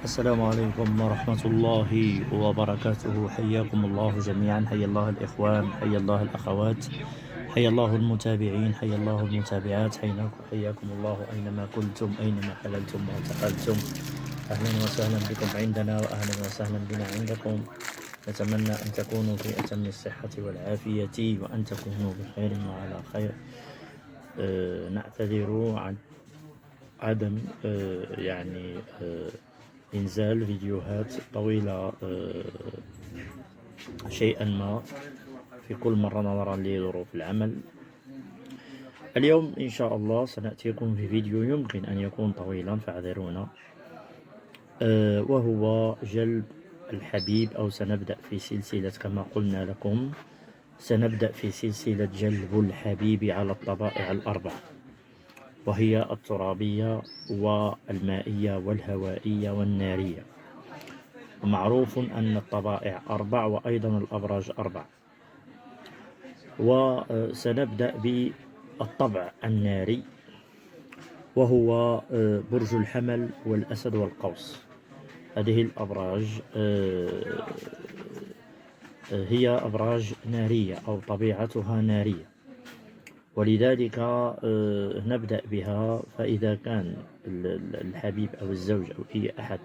السلام عليكم ورحمة الله وبركاته. حياكم الله جميعا، حيا الله الإخوان، حيا الله الأخوات، حيا الله المتابعين، حيا الله المتابعات، حياكم الله أينما كنتم، أينما حللتم وانتقلتم. أهلا وسهلا بكم عندنا، وأهلا وسهلا بنا عندكم. نتمنى أن تكونوا في أتم الصحة والعافية، وأن تكونوا بخير وعلى خير. نعتذر عن عدم إنزال فيديوهات طويلة شيئا ما في كل مرة نظرا لظروف العمل. اليوم إن شاء الله سنأتيكم في فيديو يمكن أن يكون طويلا، فاعذرونا، وهو جلب الحبيب، أو سنبدأ في سلسلة كما قلنا لكم، سنبدأ في سلسلة جلب الحبيب على الطبائع الأربع، وهي الترابية والمائية والهوائية والنارية. ومعروف أن الطبائع أربع، وأيضا الأبراج أربع. وسنبدأ بالطبع الناري، وهو برج الحمل والأسد والقوس. هذه الأبراج هي أبراج نارية، أو طبيعتها نارية، ولذلك نبدأ بها. فإذا كان الحبيب أو الزوج أو أي أحد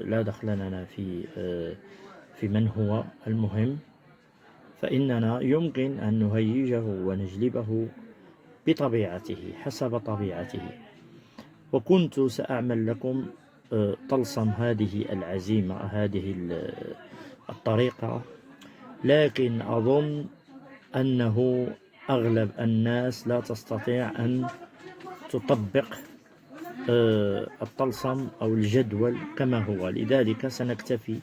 لا دخل لنا في من هو المهم، فإننا يمكن أن نهيجه ونجلبه بطبيعته، حسب طبيعته. وكنت سأعمل لكم طلسم هذه العزيمة، هذه الطريقة، لكن أظن أنه أغلب الناس لا تستطيع أن تطبق الطلسم أو الجدول كما هو، لذلك سنكتفي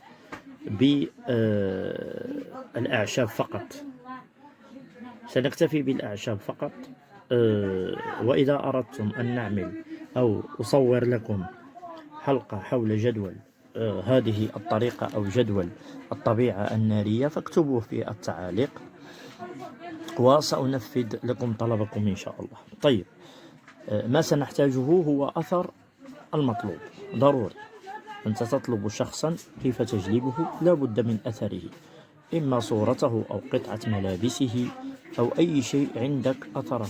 بالأعشاب فقط. وإذا أردتم أن نعمل أو أصور لكم حلقة حول جدول هذه الطريقة أو جدول الطبيعة النارية، فاكتبوه في التعاليق وسأنفذ لكم طلبكم إن شاء الله. طيب، ما سنحتاجه هو أثر المطلوب. ضروري أنت تطلب شخصا، كيف تجلبه؟ لا بد من أثره، إما صورته أو قطعة ملابسه أو أي شيء عندك أثره.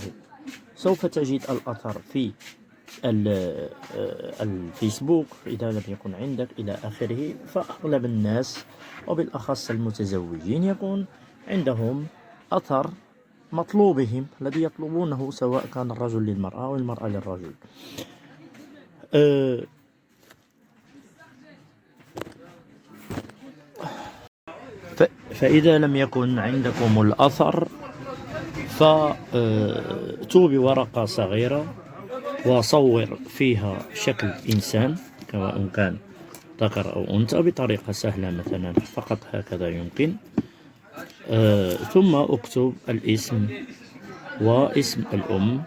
سوف تجد الأثر في الفيسبوك إذا لم يكن عندك إلى آخره. فأغلب الناس وبالأخص المتزوجين يكون عندهم أثر مطلوبهم الذي يطلبونه، سواء كان الرجل للمرأة أو المرأة للرجل. فإذا لم يكن عندكم الأثر، فأتوا بورقة صغيرة وصور فيها شكل إنسان، سواء كان ذكر أو أنثى، بطريقة سهلة، مثلا فقط هكذا يمكن. ثم أكتب الاسم واسم الأم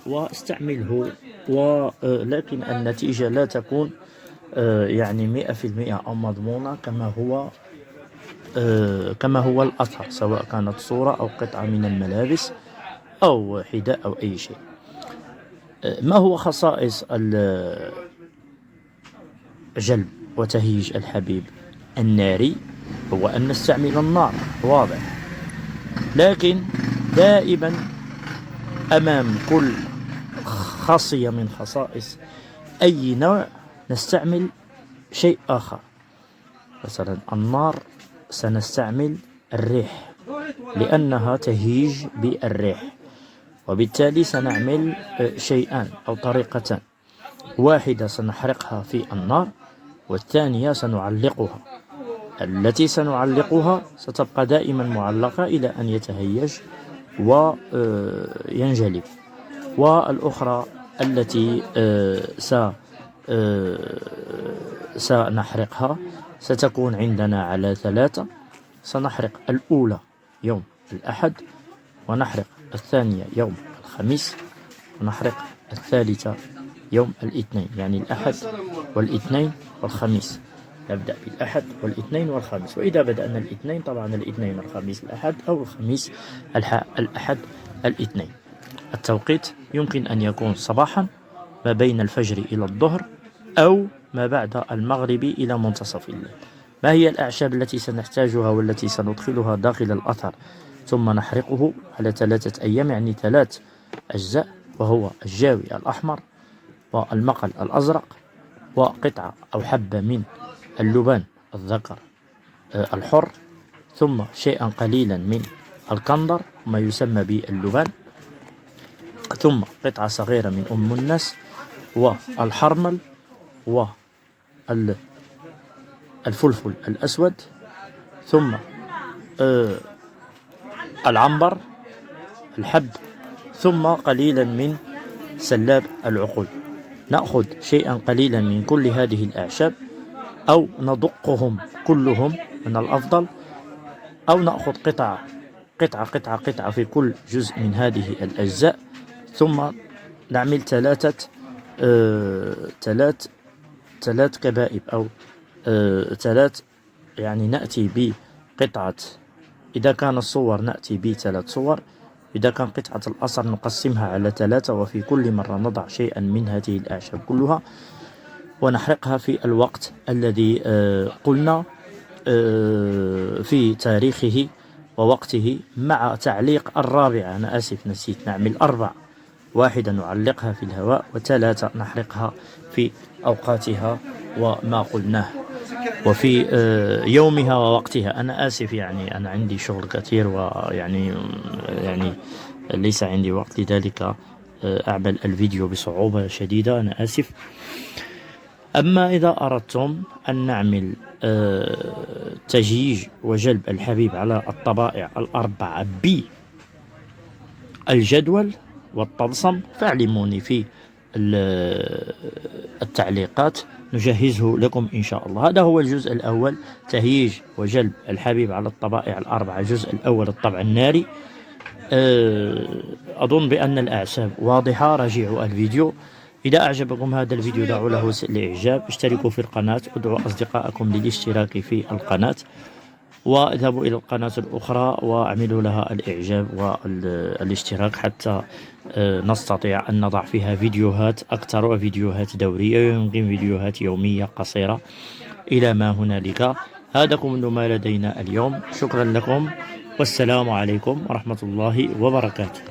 واستعمله، ولكن النتيجة لا تكون 100% أو مضمونة كما هو الأثر، سواء كانت صورة أو قطعة من الملابس أو حذاء أو أي شيء. ما هو خصائص جلب وتهييج الحبيب الناري؟ هو أن نستعمل النار، واضح، لكن دائما أمام كل خاصية من خصائص أي نوع نستعمل شيء آخر. مثلا النار سنستعمل الريح، لأنها تهيج بالريح، وبالتالي سنعمل شيئان أو طريقتان: واحدة سنحرقها في النار، والثانية سنعلقها. التي سنعلقها ستبقى دائما معلقة إلى أن يتهيج وينجلب، والأخرى التي سنحرقها ستكون عندنا على 3. سنحرق الأولى يوم الأحد، ونحرق الثانية يوم الخميس، ونحرق الثالثة يوم الاثنين، يعني الأحد والاثنين والخميس. نبدأ بالأحد والاثنين والخميس، وإذا بدأنا الاثنين طبعا الاثنين الخميس الأحد، أو الخميس الأحد الاثنين. التوقيت يمكن أن يكون صباحا ما بين الفجر إلى الظهر، أو ما بعد المغرب إلى منتصف الليل. ما هي الأعشاب التي سنحتاجها والتي سندخلها داخل الأثر ثم نحرقه على 3 أيام، يعني 3 أجزاء، وهو الجاوي الأحمر والمقل الأزرق وقطعة أو حبة من اللبان الذكر الحر، ثم شيئا قليلا من الكندر ما يسمى باللبان، ثم قطعة صغيرة من أم الناس والحرمل والفلفل الأسود، ثم العنبر الحب، ثم قليلا من سلاب العقول. نأخذ شيئا قليلا من كل هذه الأعشاب أو ندقهم كلهم من الأفضل، أو نأخذ قطعة في كل جزء من هذه الأجزاء، ثم نعمل ثلاث كبائب أو 3، يعني نأتي بقطعة، إذا كان الصور نأتي ب3 صور، إذا كان قطعة الأثر نقسمها على 3، وفي كل مرة نضع شيئا من هذه الأعشاب كلها ونحرقها في الوقت الذي قلنا في تاريخه ووقته، مع تعليق 4. أنا آسف نسيت، نعمل 4، 1 نعلقها في الهواء، و3 نحرقها في أوقاتها وما قلناه وفي يومها ووقتها. أنا آسف، يعني أنا عندي شغل كثير، ويعني ليس عندي وقت، لذلك أعمل الفيديو بصعوبة شديدة، أنا آسف. أما إذا أردتم أن نعمل تجييج وجلب الحبيب على الطبائع 4 بالجدول والطلسم، فاعلموني في التعليقات نجهزه لكم إن شاء الله. هذا هو الجزء الأول، تهييج وجلب الحبيب على الطبائع 4، الجزء الأول الطبع الناري. أظن بأن الأعشاب واضحة، راجعوا الفيديو. إذا أعجبكم هذا الفيديو دعوا له الإعجاب، اشتركوا في القناة، ادعوا أصدقائكم للاشتراك في القناة، واذهبوا إلى القناة الأخرى واعملوا لها الإعجاب والاشتراك حتى نستطيع أن نضع فيها فيديوهات أكثر، وفيديوهات دورية، ويمكن فيديوهات يومية قصيرة إلى ما هنالك. هذا كل ما لدينا اليوم، شكرا لكم، والسلام عليكم ورحمة الله وبركاته.